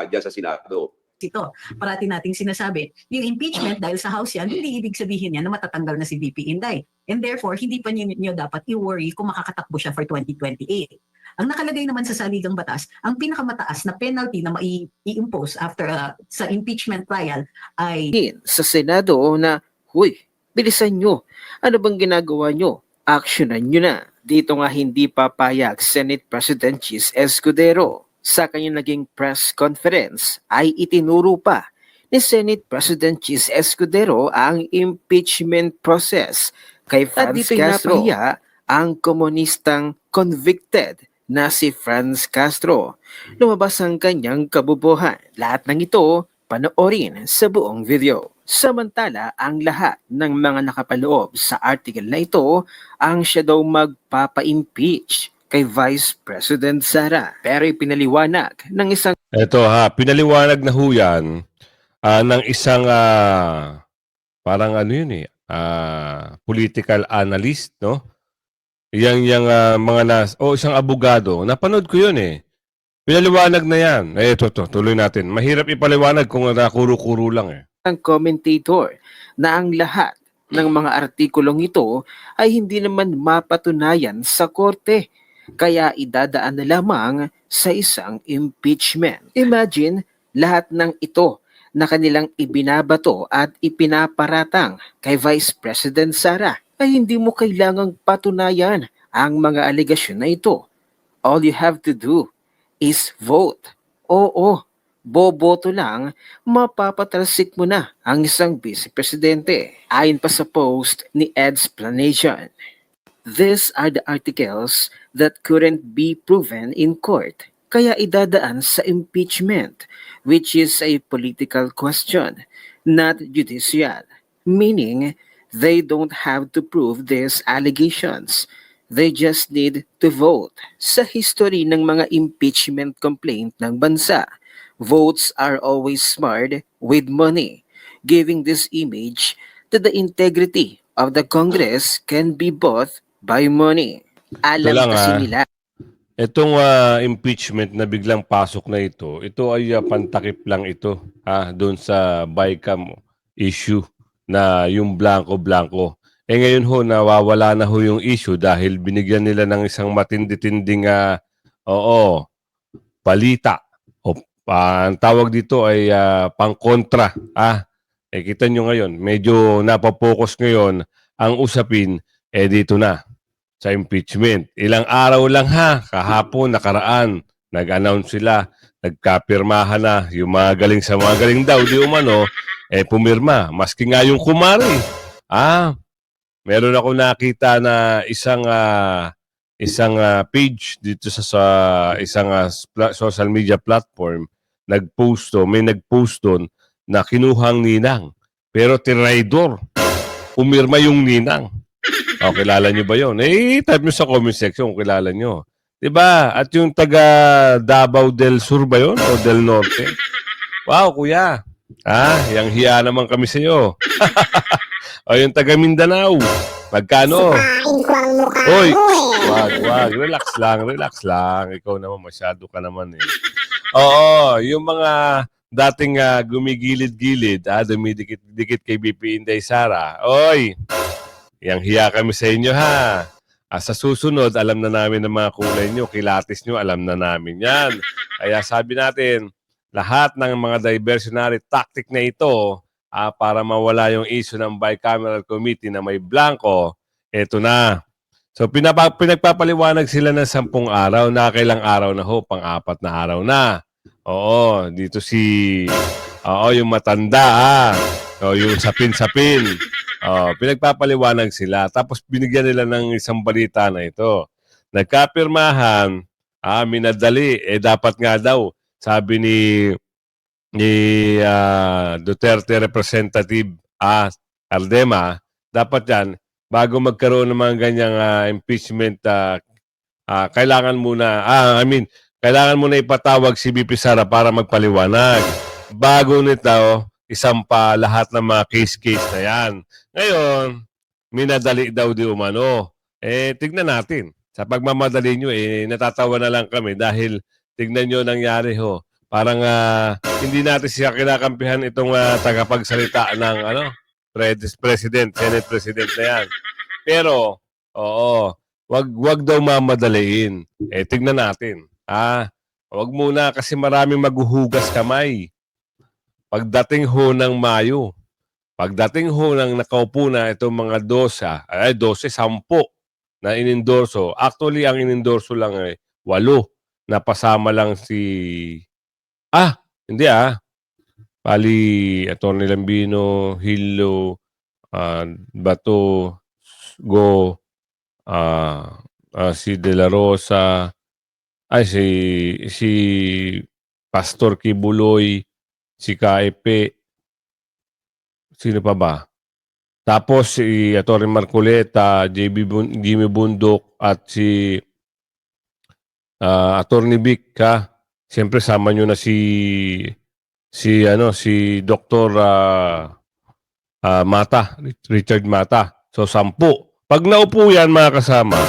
dyan sa Senado. Ito, parati nating sinasabi, yung impeachment dahil sa House yan, hindi ibig sabihin yan na matatanggal na si VP Inday. And therefore, hindi pa niyo dapat i-worry kung makakatakbo siya for 2028. Ang nakalagay naman sa saligang batas, ang pinakamataas na penalty na mai-impose after sa impeachment trial ay sa Senado na, huy, bilisan nyo. Ano bang ginagawa nyo? Actionan nyo na. Dito nga hindi papayag Senate President Chis Escudero. Sa kanyang naging press conference ay itinuro pa ni Senate President Chis Escudero ang impeachment process kay Franz Castro. Ang komunistang convicted na si Franz Castro. Lumabas ang kanyang kabubuhan. Lahat ng ito panoorin sa buong video. Samantala, ang lahat ng mga nakapaloob sa article na ito ang siya daw magpapa-impeach kay Vice President Sara. Pero ipinaliwanag ng isang... Ito pinaliwanag na ho yan ng isang parang ano yun political analyst, no? Yang mga isang abogado. Napanood ko yun Pinaliwanag na yan. Ito, tuloy natin. Mahirap ipaliwanag kung nakuro-kuro lang Ang commentator na ang lahat ng mga artikulong ito ay hindi naman mapatunayan sa korte. Kaya idadaan na lamang sa isang impeachment. Imagine lahat ng ito na kanilang ibinabato at ipinaparatang kay Vice President Sara ay hindi mo kailangang patunayan ang mga alegasyon na ito. All you have to do is vote. Oo, boboto lang, mapapatalsik mo na ang isang Vice Presidente. Ayon pa sa post ni Ed's Planation. These are the articles that couldn't be proven in court. Kaya idadaan sa impeachment, which is a political question, not judicial. Meaning, they don't have to prove these allegations. They just need to vote. Sa history ng mga impeachment complaint ng bansa, votes are always marred with money, giving this image that the integrity of the Congress can be bought by money. Alam lang, kasi nila. Itong impeachment na biglang pasok na ito ay pantakip lang ito doon sa BICAM issue na yung blanco-blanco. Ngayon ho, nawawala na ho yung issue dahil binigyan nila ng isang matindi-tinding balita. Ang tawag dito ay pangkontra. Kita nyo ngayon, medyo napapokus ngayon ang usapin dito na sa impeachment. Ilang araw lang kahapon, nakaraan, nag-announce sila, nagkapirmahan na, yung mga galing daw, di umano, pumirma. Maski nga yung kumari. Meron ako nakita na isang page dito sa isang social media platform, may nagpost doon na kinuhang ninang. Pero tiraydor, pumirma yung ninang. Kilala nyo ba yun? Type nyo sa comment section kung kilala nyo. Diba? At yung taga Davao del Sur ba yun? O del Norte? Wow, kuya. Yang hiya naman kami sa'yo. O yung taga Mindanao. Magkano? Hoy, wag. Relax lang. Ikaw naman, masyado ka naman Oo, yung mga dating gumigilid-gilid, dumidikit-dikit kay BP Inday Sara. Oy, yang hiya kami sa inyo sa susunod, alam na namin ang mga kulay nyo, kilatis nyo, alam na namin yan. Kaya sabi natin, lahat ng mga diversionary tactic na ito, para mawala yung issue ng bicameral committee na may blanco, eto na. So pinagpapaliwanag sila ng 10 araw, nakakailang araw na ho, pang-4 na araw na. Oo, dito yung matanda yung sapin-sapin. Pinagpapaliwanag sila. Tapos binigyan nila ng isang balita na ito. Nagkapirmahan, minadali, dapat nga daw, sabi ni Duterte Representative Ardema, dapat yan, bago magkaroon ng mga ganyang impeachment, kailangan muna ipatawag si BP Sara para magpaliwanag. Bago nito, isampa lahat ng mga case na yan. Ngayon, minadali daw di umano. Tignan natin. Sa pagmamadali nyo, natatawa na lang kami dahil tignan nyo nangyari ho. Parang hindi natin siya kinakampihan itong tagapagsalita ng President, Senate President na yan. Pero, oo, wag daw mamadaliin. Tignan natin. Wag muna kasi maraming maghuhugas kamay. Pagdating ho ng Mayo, pagdating ho ng nakaupo na itong mga 12, 10 na inendorso. Actually, ang inendorso lang ay 8 na pasama lang si... hindi Pali, Atty. Lambino, Hillo, Bato, Go, si De La Rosa, si Pastor Kibuloy, si Kaipe, sino pa ba? Tapos si Atty. Marcoleta, Jimmy Bundok at si Atty. Vic, Siyempre sama nyo na si Dr. Mata, Richard Mata. So 10. Pag naupo yan mga kasama,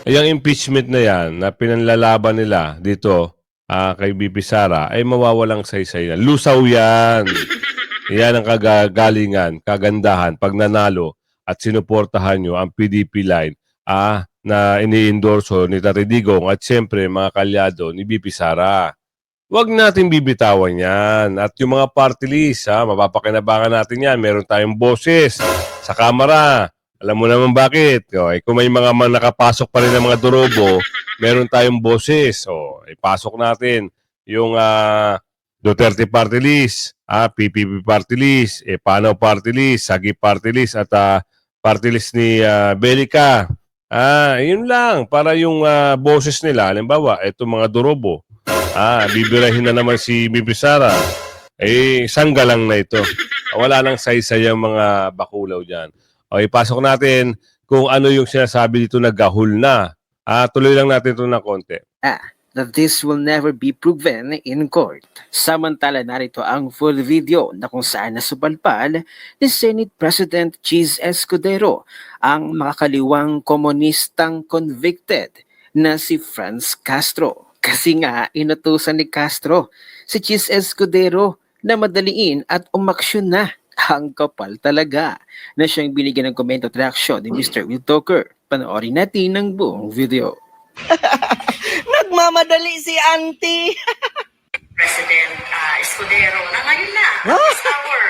yung impeachment na yan na pinanlalaban nila dito kay BP Sara ay mawawalang saysay yan. Lusaw yan. Yan ang kagagalingan, kagandahan pag nanalo at sinuportahan nyo ang PDP line na ini-endorso ni Taridigong at siyempre mga kalyado ni BP Sara. Huwag natin bibitawan yan. At yung mga party list, mapapakinabangan natin yan. Meron tayong boses sa Kamara. Alam mo naman bakit. Kung may mga nakapasok pa rin ng mga durobo, meron tayong boses. Ipasok natin yung Duterte party list, PPP party list, Panaw party list, Sagi party list, at party list ni Belica. Yun lang. Para yung boses nila, halimbawa, itong mga durobo, bibirahin na naman si BP Sara. Sangga lang na ito. Wala lang saysay ang mga bakulaw dyan. Ipasok natin kung ano yung sinasabi dito na gahul na. Tuloy lang natin ito ng konti. That this will never be proven in court. Samantala narito ang full video na kung saan nasupalpal ni Senate President Cheese Escudero ang makakaliwang komunistang convicted na si Franz Castro. Kasi nga inutusan ni Castro si Cheese Escudero na madaliin at umaksyon na. Ang kapal talaga na siyang binigyan ng komento at reaksyon ni Mr. Will Tucker. Panoorin natin ang buong video. Nagmamadali si Auntie. President Escudero na ngayon na, this hour,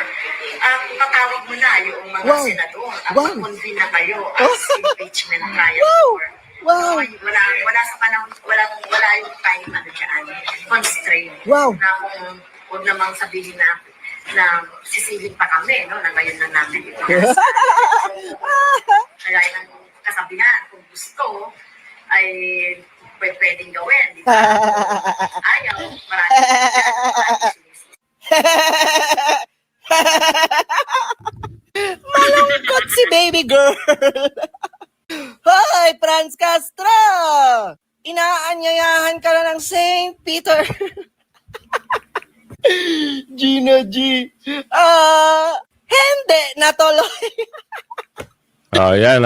patawag mo na yung mga senador at mag-convene na kayo as impeachment trial. Wala sa panahon, wala yung time constraint. Na kung huwag namang sabihin na sisilig pa kami, no, na ngayon lang natin ito. Kaya yung kasabihan, kung gusto, ay pwedeng gawin, di ba? Ayaw, maraming Malungkot si baby girl. Hoy, Franz Castro! Inaanyayahan ka na ng St. Peter. Gina G. Hindi, natuloy. Yan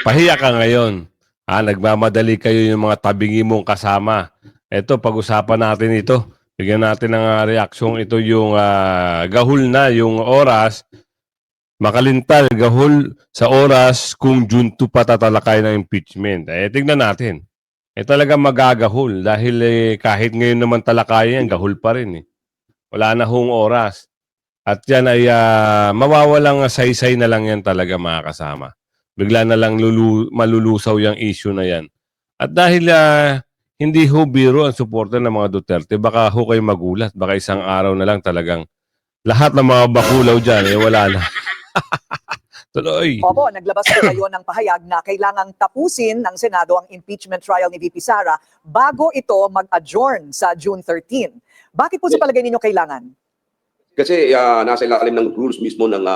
pahiya ka ngayon. Nagmamadali kayo yung mga tabingi mong kasama. Ito, pag-usapan natin ito. Bigyan natin ng reaksyon. Ito yung gahul na, yung oras. Makalintal, gahul sa oras kung June 2 patatalakay ng impeachment. Tignan natin. Talaga magagahul dahil kahit ngayon naman talakayan, gahul pa rin. Wala na hong oras. At yan ay mawawalang saysay na lang yan talaga mga kasama. Bigla na lang malulusaw yung issue na yan. At dahil hindi ho biro ang suporta ng mga Duterte, baka ho kayo magulat. Baka isang araw na lang talagang lahat ng mga bakulaw dyan, wala na. Tuloy. Opo, naglabas po kayo ng pahayag na kailangang tapusin ng Senado ang impeachment trial ni VP Sara bago ito mag-adjourn sa June 13. Bakit po sa palagay ninyo kailangan? Kasi nasa ilalim ng rules mismo ng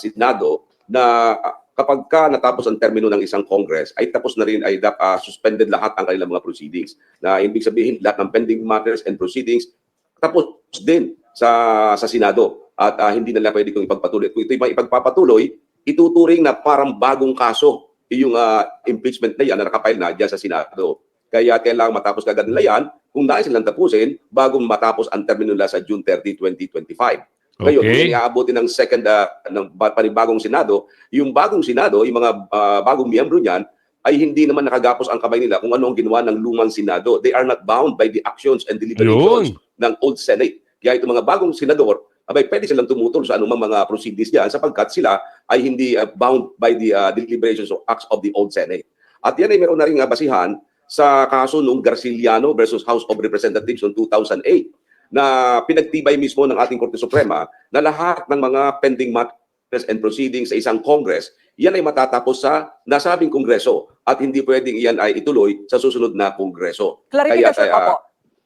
Senado na kapag natapos ang termino ng isang Congress, ay tapos na rin, ay suspended lahat ang kanilang mga proceedings. Na ibig sabihin, lahat ng pending matters and proceedings, tapos din sa Senado. At hindi nila pwede kong ipagpatuloy. Kung ito ipagpapatuloy, ituturing na parang bagong kaso yung impeachment na yan na nakapile na dyan sa Senado. Kaya kailangan matapos kagad nila yan kung nais silang tapusin bago matapos ang termino nila sa June 30, 2025. Ngayon, Okay. kung iaabuti ng second ng panibagong Senado, yung bagong Senado, yung mga bagong miyembro niyan, ay hindi naman nakagapos ang kamay nila kung ano ang ginawa ng lumang Senado. They are not bound by the actions and deliberations ng old Senate. Kaya itong mga bagong senador, abay, pwede silang tumutol sa anumang mga proceedings diyan sapagkat sila ay hindi bound by the deliberations or acts of the old Senate. At yan ay meron na rin basihan sa kaso nung Garciliano versus House of Representatives noong 2008 na pinagtibay mismo ng ating Korte Suprema na lahat ng mga pending matters and proceedings sa isang Congress, yan ay matatapos sa nasabing Kongreso at hindi pwedeng yan ay ituloy sa susunod na Kongreso. Clarification, Kaya, opo.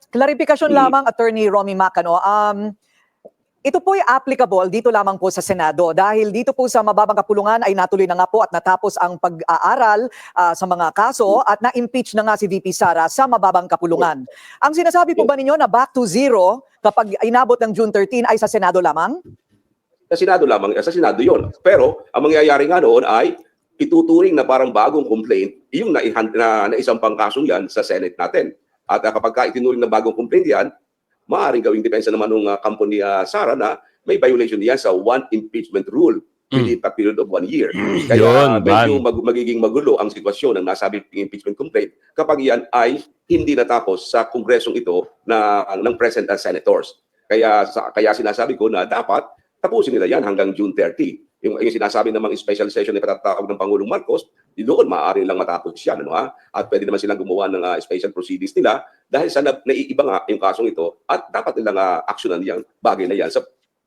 Clarification lamang, Attorney Romy Macano. Ito po ay applicable dito lamang po sa Senado dahil dito po sa mababang kapulungan ay natuloy na nga po at natapos ang pag-aaral sa mga kaso at na-impeach na nga si VP Sara sa mababang kapulungan. Ang sinasabi po ba ninyo na back to zero kapag inabot ng June 13 ay sa Senado lamang? Sa Senado lamang, sa Senado yon. Pero ang mangyayari nga noon ay ituturing na parang bagong complaint yung na isang pangkasong yan sa Senate natin. At kapag ka itinuring na bagong complaint yan, maaaring gawing depensa naman ng kampo ni Sara na may violation yan sa one impeachment rule within a period of 1 year. Kaya Yun, medyo magiging magulo ang sitwasyon ng nasabing impeachment complaint kapag yan ay hindi natapos sa kongresong ito ng present senators. Kaya sinasabi ko na dapat tapusin nila yan hanggang June 30. Yung sinasabi namang special session na patatawag ng Pangulong Marcos, doon maaari lang matapos yan. At pwede naman silang gumawa ng special proceedings nila dahil sa naiiba nga yung kasong ito at dapat nilang aksyonan yan, bagay na yan sa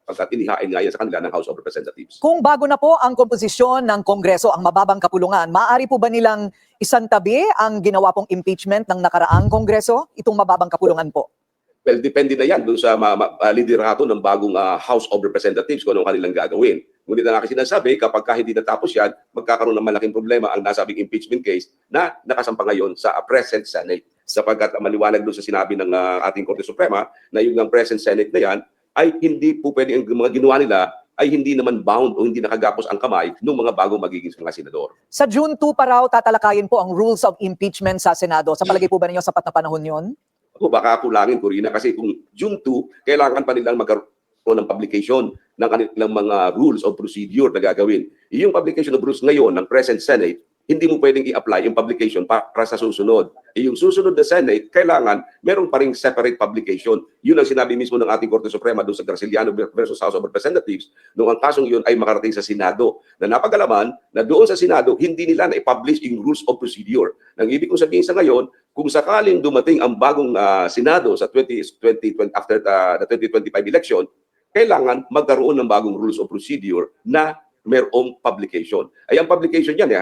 pagkat inihain nga yan sa kanila ng House of Representatives. Kung bago na po ang komposisyon ng Kongreso, ang mababang kapulungan, maaari po ba nilang isantabi ang ginawa pong impeachment ng nakaraang Kongreso, itong mababang kapulungan po? Well, depende na yan doon sa liderato ng bagong House of Representatives kung anong kanilang gagawin. Ngunit na aking sinasabi, kapag hindi natapos yan, magkakaroon ng malaking problema ang nasabing impeachment case na nakasampa ngayon sa present Senate. Sapagkat maliwanag doon sa sinabi ng ating Korte Suprema na yung present Senate na yan ay hindi po pwede ang mga ginawa nila ay hindi naman bound o hindi nakagapos ang kamay ng mga bagong magiging mga senador. Sa June 2 pa raw tatalakayin po ang rules of impeachment sa Senado. Sa palagay po ba ninyo sapat na panahon yon? O baka kulangin, Corina, kasi kung June 2, kailangan pa nilang magkaroon ng publication ng kanilang mga rules of procedure na gagawin. Yung publication of rules ngayon ng present Senate, hindi mo pwedeng i-apply yung publication para sa susunod. Yung susunod na Senate, kailangan meron pa ring separate publication. Yun ang sinabi mismo ng ating Korte Suprema doon sa Garciliano versus House of Representatives noong ang kasong yun ay makarating sa Senado. Na napag-alaman na doon sa Senado, hindi nila na-publish yung rules of procedure. Nang ibig kong sabihin sa ngayon, kung sakaling dumating ang bagong Senado sa after the 2025 election, kailangan magkaroon ng bagong rules of procedure na mayroong publication. Ay ang publication yan,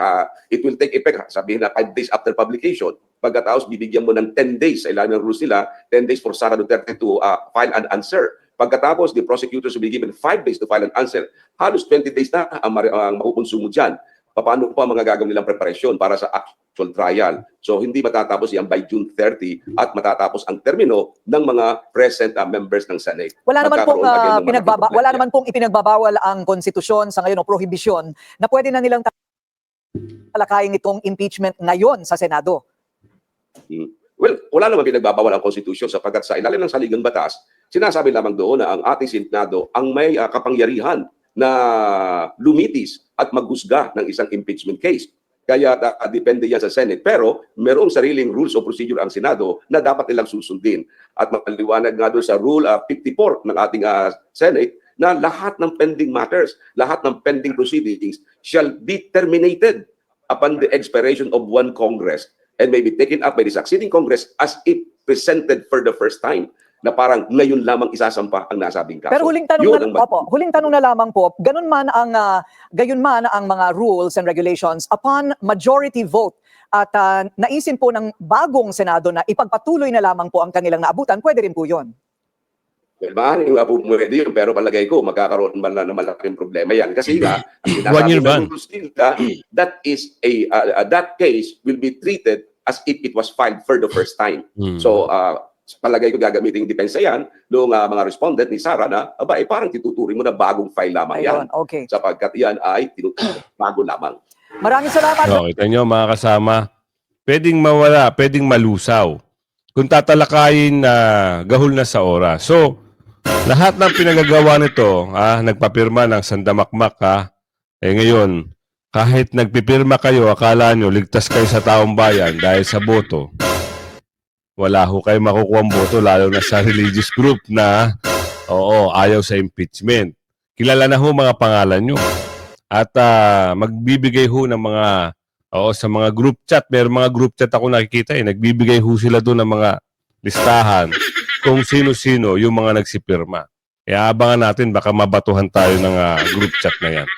it will take effect, sabihin na 5 days after publication. Pagkatapos, bibigyan mo ng 10 days, sa ilalim ng rules nila, 10 days for Sara Duterte to file an answer. Pagkatapos, the prosecutors will be given 5 days to file an answer. Halos 20 days na ang makukonsumo dyan. Paano pa mga gagawin nilang preparasyon para sa actual trial? So hindi matatapos yan by June 30 at matatapos ang termino ng mga present members ng Senate. Wala naman pong Wala naman pong ipinagbabawal ang konstitusyon sa ngayon o prohibisyon na pwede na nilang talakayin itong impeachment ngayon sa Senado. Well, wala naman pinagbabawal ang konstitusyon sapagkat sa ilalim ng saligang batas, sinasabi lamang doon na ang ating Senado ang may kapangyarihan na lumitis at maghusga ng isang impeachment case. Kaya depende yan sa Senate. Pero merong sariling rules of procedure ang Senado na dapat nilang susundin. At mapaliwanag nga doon sa Rule 54 ng ating Senate na lahat ng pending matters, lahat ng pending proceedings shall be terminated upon the expiration of one Congress and may be taken up by the succeeding Congress as if presented for the first time, na parang ngayon lamang isasampa ang nasabing kaso. Pero huling tanong na lamang po, gayon man ang mga rules and regulations upon majority vote at naisin po ng bagong Senado na ipagpatuloy na lamang po ang kanilang naabutan, pwede rin po yun. Well, maaaring nga po pwede yun, pero palagay ko magkakaroon man na malaking problema yan. Kasi nga, ang 1 year ban. that case will be treated as if it was filed for the first time. So, palagay ko gagamitin yung depensa yan noong mga respondent ni Sara na parang tituturing mo na bagong file lamang yan. Ayun, okay. Sapagkat yan ay bago lamang. Maraming salamat. So, kita nyo mga kasama, pwedeng mawala, pwedeng malusaw kung tatalakayin na gahol na sa oras. So, lahat ng pinagagawa nito, nagpapirma ng sandamakmak, ngayon, kahit nagpipirma kayo, akala nyo, ligtas kayo sa taong bayan dahil sa boto. Wala ho kayo makukuha ang boto, lalo na sa religious group na, ayaw sa impeachment. Kilala na ho mga pangalan nyo. At magbibigay ho ng mga, sa mga group chat, may mga group chat ako nakikita nagbibigay ho sila doon ng mga listahan kung sino-sino yung mga nagsipirma. Kaya abangan natin, baka mabatuhan tayo ng group chat na yan.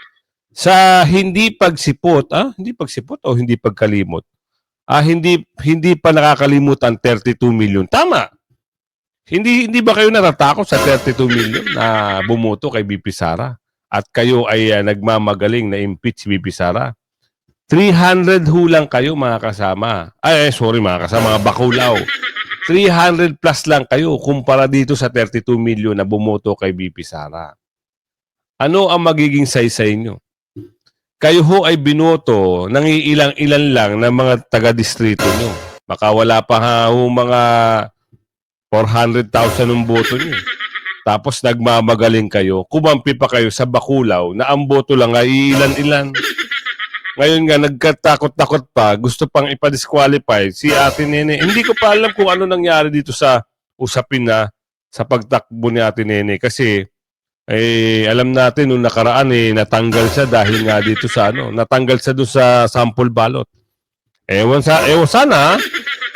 Sa hindi pagsipot o hindi pagkalimot, hindi pa nakakalimutan 32 million. Tama. Hindi ba kayo natatakot sa 32 million na bumoto kay BP Sara? At kayo ay nagmamagaling na impeach BP Sara? 300 hulang kayo mga kasama. Mga kasama, mga bakulaw. 300 plus lang kayo kumpara dito sa 32 million na bumoto kay BP Sara. Ano ang magiging saysay nyo? Kayo ho ay binoto ng ilang-ilan lang ng mga taga-distrito nyo. Baka wala pa mga 400,000 ng boto nyo. Tapos nagmamagaling kayo, kumampi pa kayo sa bakulaw na ang boto lang ay ilan-ilan. Ngayon nga, nagkatakot-takot pa, gusto pang ipa-disqualify si Ate Nene. Hindi ko pa alam kung ano nangyari dito sa usapin na sa pagtakbo ni Ate Nene. Kasi, alam natin, nung nakaraan, natanggal siya dahil nga dito sa, natanggal siya doon sa sample ballot.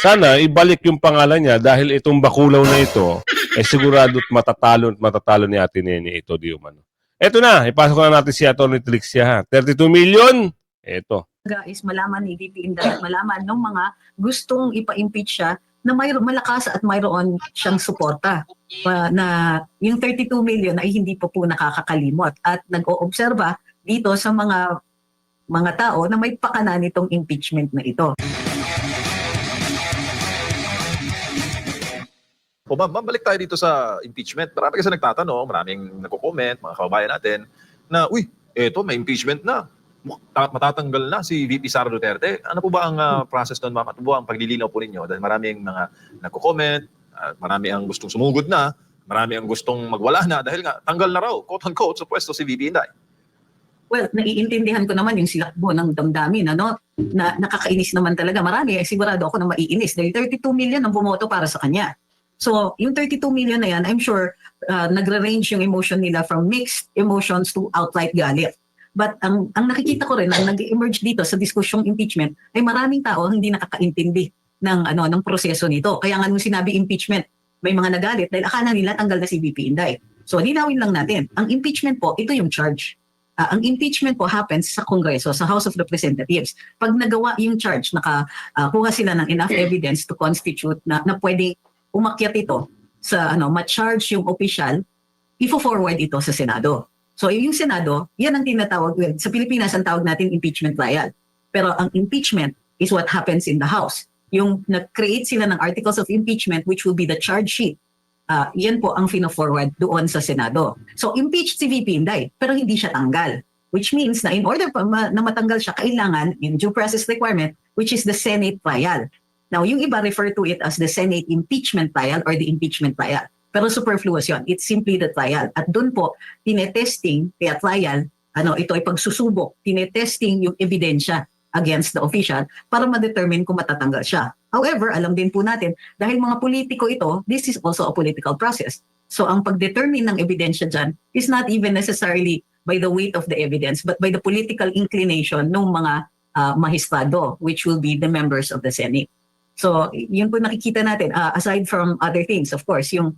Sana, ibalik yung pangalan niya dahil itong bakulaw na ito, sigurado matatalo ni Ate Nene ito, di umano. Eto na, ipasok na natin si Atty. Trixia, 32 million. Eto. Is malaman ni VP Inday at malaman ng mga gustong ipa-impeach siya na malakas at mayroon siyang suporta na yung 32 million ay hindi po nakakakalimot at nag-oobserba dito sa mga tao na may pakana nitong impeachment na ito. Ma'am, balik tayo dito sa impeachment. Marami kasi nagtatanong, maraming nagko-comment, mga kababayan natin, na, eto, may impeachment na. Matatanggal na si VP Sara Duterte. Ano po ba ang process doon, ma'am? Ano po ang paglilinaw po ninyo? Dahil maraming mga nagko-comment, marami ang gustong sumugod na, marami ang gustong magwala na dahil nga tanggal na raw, quote-unquote, sa pwesto si VP Inday. Well, naiintindihan ko naman yung silakbo ng damdamin, na nakakainis naman talaga. Marami, sigurado ako na maiinis dahil 32 million ang bumoto para sa kanya. So, yung 32 million na yan, I'm sure nagre-range yung emotion nila from mixed emotions to outright galit. But ang nakikita ko rin, ang nag-emerge dito sa diskusyong impeachment, ay maraming tao hindi nakakaintindi ng proseso nito. Kaya nga nung sinabi impeachment, may mga nagalit dahil akala nila tanggal na si VP Inday. So, linawin lang natin. Ang impeachment po, ito yung charge. Ang impeachment po happens sa Kongreso, sa House of Representatives. Pag nagawa yung charge, nakakuha sila ng enough evidence to constitute na pwedeng umakyat ito sa ma-charge yung opisyal, ifo-forward ito sa Senado. So yung Senado, yan ang tinatawag, sa Pilipinas ang tawag natin impeachment trial. Pero ang impeachment is what happens in the House. Yung nag-create sila ng articles of impeachment which will be the charge sheet. Yan po ang fino-forward doon sa Senado. So impeached si VP Inday, pero hindi siya tanggal. Which means na in order na matanggal siya, kailangan yung due process requirement, which is the Senate trial. Now, yung iba refer to it as the Senate impeachment trial or the impeachment trial. Pero superfluous yun. It's simply the trial. At doon po, tinetesting, kaya trial, ito ay pagsusubok, tinetesting yung ebidensya against the official para ma-determine kung matatanggal siya. However, alam din po natin, dahil mga politiko ito, this is also a political process. So ang pag-determine ng ebidensya dyan is not even necessarily by the weight of the evidence, but by the political inclination ng mga mahistrado, which will be the members of the Senate. So yun po nakikita natin, aside from other things, of course, yung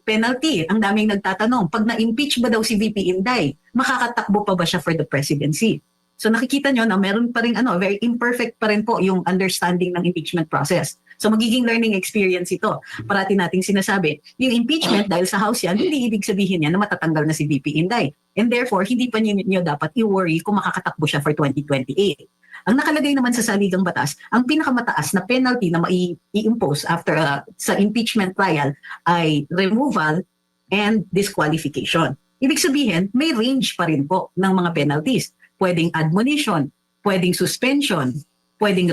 penalty, ang daming nagtatanong, pag na-impeach ba daw si VP Inday, makakatakbo pa ba siya for the presidency? So nakikita nyo na meron pa rin very imperfect pa rin po yung understanding ng impeachment process. So magiging learning experience ito. Parati nating sinasabi, yung impeachment dahil sa House yan, hindi ibig sabihin yan na matatanggal na si VP Inday. And therefore, hindi pa nyo dapat i-worry kung makakatakbo siya for 2028. Ang nakalagay naman sa saligang batas, ang pinakamataas na penalty na mai-impose after sa impeachment trial ay removal and disqualification. Ibig sabihin, may range pa rin po ng mga penalties. Pwedeng admonition, pwedeng suspension, pwedeng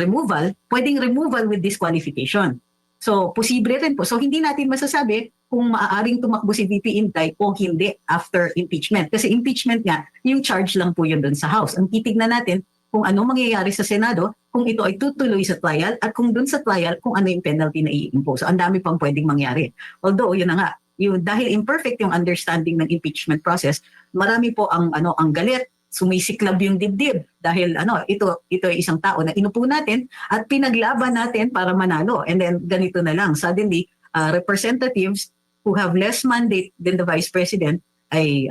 removal with disqualification. So, posible rin po. So, hindi natin masasabi kung maaaring tumakbo si VP Inday o hindi after impeachment. Kasi impeachment nga, yung charge lang po yun doon sa House. Ang titignan natin kung ano mangyayari sa Senado, kung ito ay tutuloy sa trial, at kung doon sa trial, kung ano yung penalty na i-impose. So, ang dami pang pwedeng mangyari. Although, yun na nga, dahil imperfect yung understanding ng impeachment process, marami po ang galit, sumisiklab yung dibdib dahil ito ay isang tao na inupo natin at pinaglaban natin para manalo, and then ganito na lang suddenly representatives who have less mandate than the vice president ay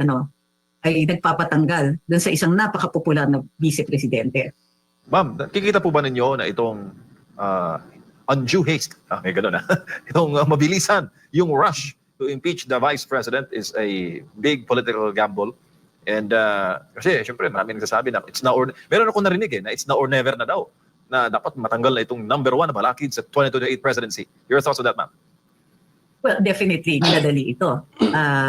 nagpapatanggal dun sa isang napakapopular na vice presidente. Ma'am, nakikita po ba ninyo na itong undue haste, may ganun itong mabilisan, yung rush to impeach the vice president is a big political gamble? And kasi syempre marami nagsasabi na it's now or meron akong narinig na it's now or never na daw na dapat matanggal na itong number 1 na balakid sa 2028 presidency. Your thoughts on that, ma'am? Well, definitely, madali ito.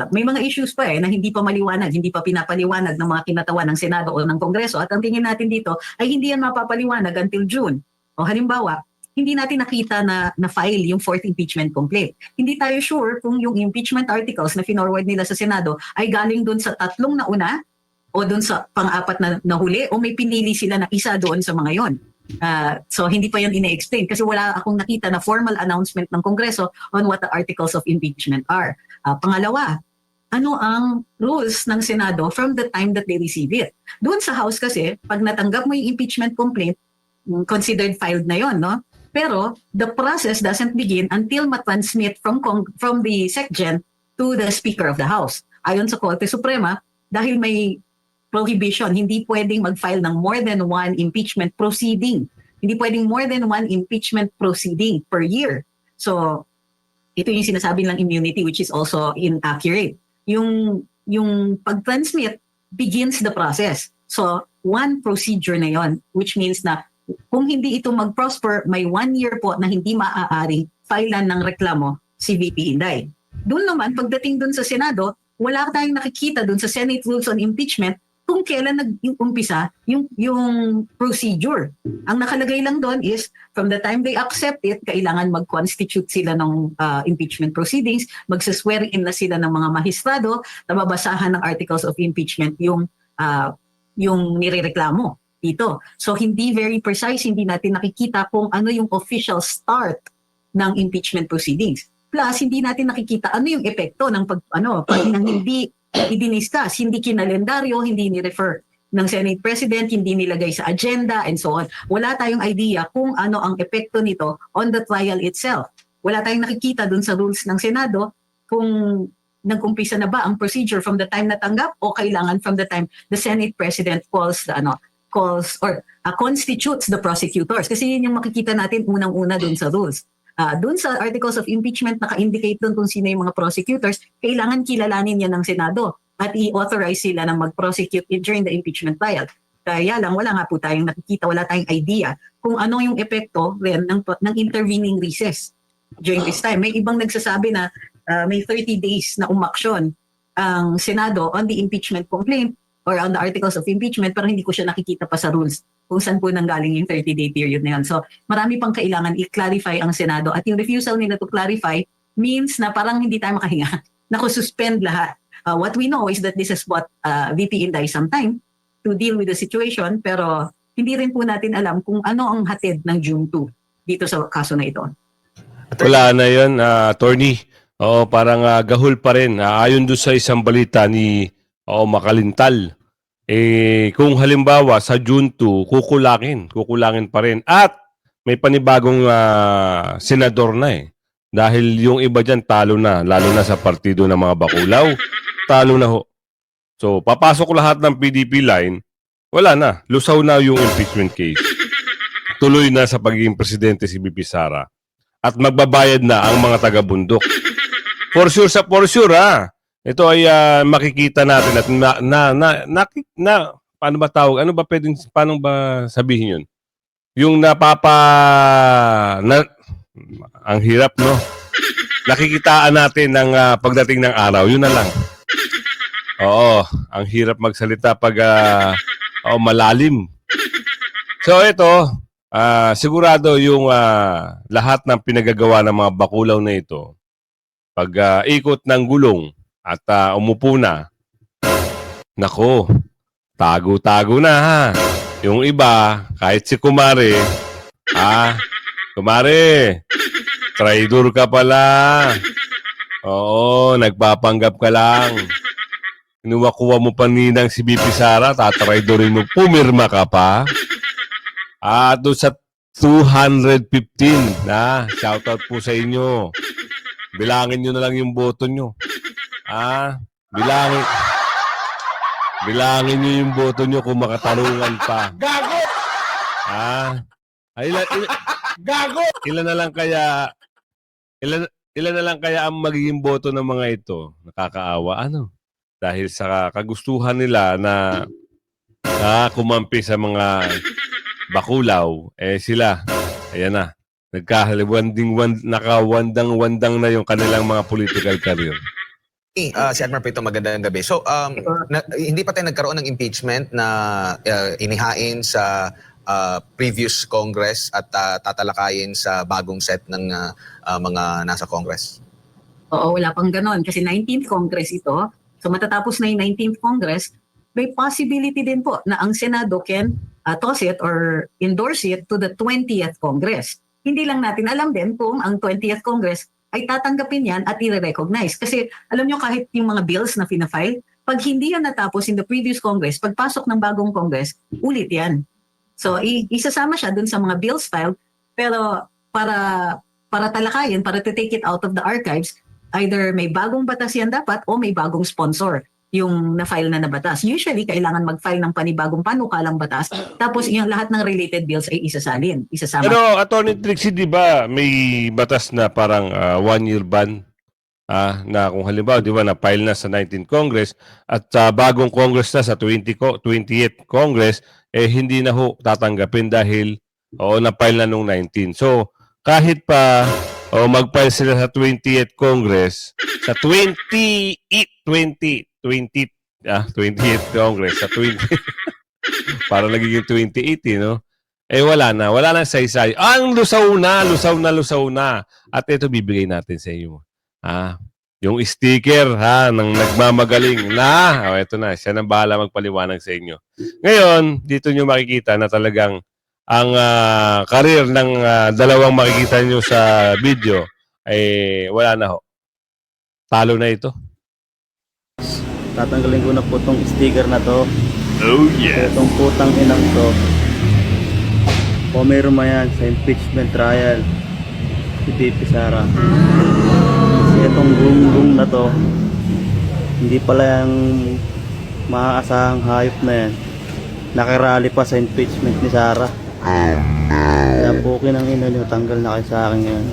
May mga issues pa na hindi pa maliwanag, hindi pa pinapaliwanag ng mga kinatawan ng Senado o ng Kongreso, at ang tingin natin dito ay hindi yan mapapaliwanag until June. O halimbawa, hindi natin nakita na file yung 4th impeachment complaint. Hindi tayo sure kung yung impeachment articles na finorward nila sa Senado ay galing doon sa 3 na una o doon sa pang-4 na huli, o may pinili sila na isa doon sa mga yon. So hindi pa yan ine-explain kasi wala akong nakita na formal announcement ng Kongreso on what the articles of impeachment are. Pangalawa, ano ang rules ng Senado from the time that they receive it? Doon sa House kasi, pag natanggap mo yung impeachment complaint, considered filed na yon, no? Pero the process doesn't begin until matransmit from the SecGen to the Speaker of the House. Ayon sa Korte Suprema, dahil may prohibition, hindi pwedeng mag-file ng more than 1 impeachment proceeding. Hindi pwedeng more than 1 impeachment proceeding per year. So, ito yung sinasabi ng immunity, which is also inaccurate. Yung pag-transmit begins the process. So, 1 procedure na yon, which means na kung hindi ito mag-prosper, may 1 year po na hindi maaaring filean ng reklamo si VP Inday. Doon naman, pagdating doon sa Senado, wala tayong nakikita doon sa Senate Rules on Impeachment kung kailan nag-umpisa yung procedure. Ang nakalagay lang doon is, from the time they accept it, kailangan mag-constitute sila ng impeachment proceedings, magsaswearing na sila ng mga mahistrado, na babasahan ng articles of impeachment yung nirereklamo dito. So hindi very precise, hindi natin nakikita kung ano yung official start ng impeachment proceedings. Plus, hindi natin nakikita ano yung epekto ng pag hindi i-discuss, hindi kinalendaryo, hindi ni-refer ng Senate President, hindi nilagay sa agenda, and so on. Wala tayong idea kung ano ang epekto nito on the trial itself. Wala tayong nakikita dun sa rules ng Senado kung nag-umpisa na ba ang procedure from the time natanggap o kailangan from the time the Senate President constitutes the prosecutors. Kasi yun yung makikita natin unang-una dun sa rules. Dun sa articles of impeachment, naka-indicate dun kung sino yung mga prosecutors, kailangan kilalanin yan ng Senado at i-authorize sila na mag-prosecute during the impeachment trial. Kaya lang, wala nga po tayong nakikita, wala tayong idea kung ano yung epekto rin ng intervening recess during this time. May ibang nagsasabi na may 30 days na umaksyon ang Senado on the impeachment complaint or on the articles of impeachment, pero hindi ko siya nakikita pa sa rules kung saan po nanggaling yung 30-day period na yun. So marami pang kailangan i-clarify ang Senado, at yung refusal nila to clarify means na parang hindi tayo makahinga, nakususpend lahat. What we know is that this is what VP Inday some time to deal with the situation, pero hindi rin po natin alam kung ano ang hatid ng June 2 dito sa kaso na ito. Wala na yun, attorney. Oo, parang gahol pa rin. Ayon doon sa isang balita ni Makalintal, kung halimbawa sa June 2, kukulangin pa rin. At may panibagong senador na Dahil yung iba dyan talo na, lalo na sa partido ng mga bakulaw, talo na ho. So, papasok lahat ng PDP line, wala na, lusaw na yung impeachment case. Tuloy na sa pagiging presidente si BP Sara. At magbabayad na ang mga taga-bundok. For sure, ito ay makikita natin at paano ba tawag? Paano ba sabihin yun? Yung ang hirap, no? Nakikitaan natin ng pagdating ng araw, yun na lang. Oo, ang hirap magsalita pag malalim. So ito, sigurado yung lahat ng pinagagawa ng mga bakulaw na ito, pag ikot ng gulong at umupo na, nako, tago-tago na ha. Yung iba, kahit si Kumare, Kumare, traidor ka pala. Oo, nagpapanggap ka lang. Kinuha-kuha mo pa ninang si BP Sara, tatraidorin mo, pumirma ka pa. Doon sa 215 na, shoutout po sa inyo. Bilangin nyo na lang yung boto nyo. Bilangin nyo yung boto nyo kung makatarungan pa. Gago! Gago! Ilan na lang kaya ang magiging boto ng mga ito? Nakakaawa, ano? Dahil sa kagustuhan nila na kumampi sa mga bakulaw, sila, ayan na, nakawandang-wandang na yung kanilang mga political career. Si Admiral Prito, magandang gabi. So, hindi pa tayo nagkaroon ng impeachment na inihain sa previous Congress at tatalakayin sa bagong set ng mga nasa Congress? Oo, wala pang ganon. Kasi 19th Congress ito. So matatapos na yung 19th Congress, may possibility din po na ang Senado can toss it or endorse it to the 20th Congress. Hindi lang natin alam din kung ang 20th Congress ay tatanggapin yan at i-recognize. Kasi alam nyo, kahit yung mga bills na fina-file, pag hindi yan natapos in the previous Congress, pagpasok ng bagong Congress, ulit yan. So isasama siya dun sa mga bills filed, pero para talakayin, para to take it out of the archives, either may bagong batas yan dapat o may bagong sponsor yung na-file na batas. Usually, kailangan mag-file ng panibagong panukalang batas, tapos yung lahat ng related bills ay isasama. Pero, Attorney Trixie, di ba may batas na parang 1-year ban? Na kung halimbawa, di ba, na-file na sa 19th Congress at sa bagong Congress na sa 20th Congress, hindi na ho tatanggapin dahil na-file na nung 19. So, kahit pa mag-file sila sa 20th Congress, sa 20th Congress, sa 20 para nagiging 2018, no? Wala na saysay. Ang lusaw na. At ito bibigay natin sa inyo. Yung sticker ng nagmamagaling na, ito na, siya nang bahala magpaliwanag sa inyo. Ngayon, dito nyo makikita na talagang ang karir ng dalawang makikita nyo sa video ay wala na ho. Talo na ito. Tatanggalin ko na po tong sticker na to. Oh yeah. Itong putang inang to. Pumirma yan sa impeachment trial si BP Sara. Kasi itong gunggong na to, hindi pala yung maaasahang hayop na yan. Nakirally pa sa impeachment ni Sara. Kaya bukin ang ina nyo, tanggal na kayo sa akin ngayon.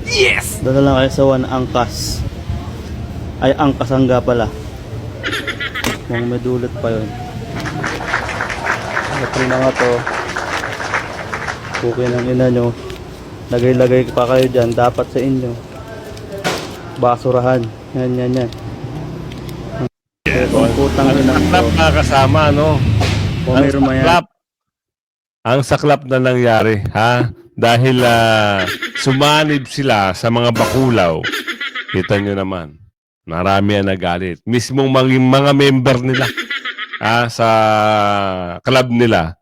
Yes! Doon na lang kayo sa one angkas. Ay, angkasangga pala. Mukhang may dulot pa yun. Ito na nga to. Bukin ang ina nyo. Lagay-lagay pa kayo dyan. Dapat sa inyo. Basurahan. Yan. Itong putang ina Saklap to. kasama, no? Pumirma yan. Ang saklap na nangyari, dahil sumanib sila sa mga bakulaw. Kita nyo naman, marami ang nagalit. Mismong mga member nila sa club nila,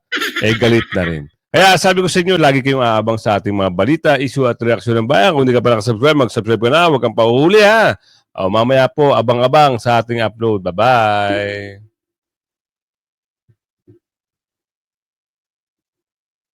galit na rin. Kaya sabi ko sa inyo, lagi kayong aabang sa ating mga balita, issue at reaksyon ng bayan. Kung hindi ka pa nakasubscribe, mag-subscribe ka na. Huwag kang pahuhuli, mamaya po, abang-abang sa ating upload. Bye-bye!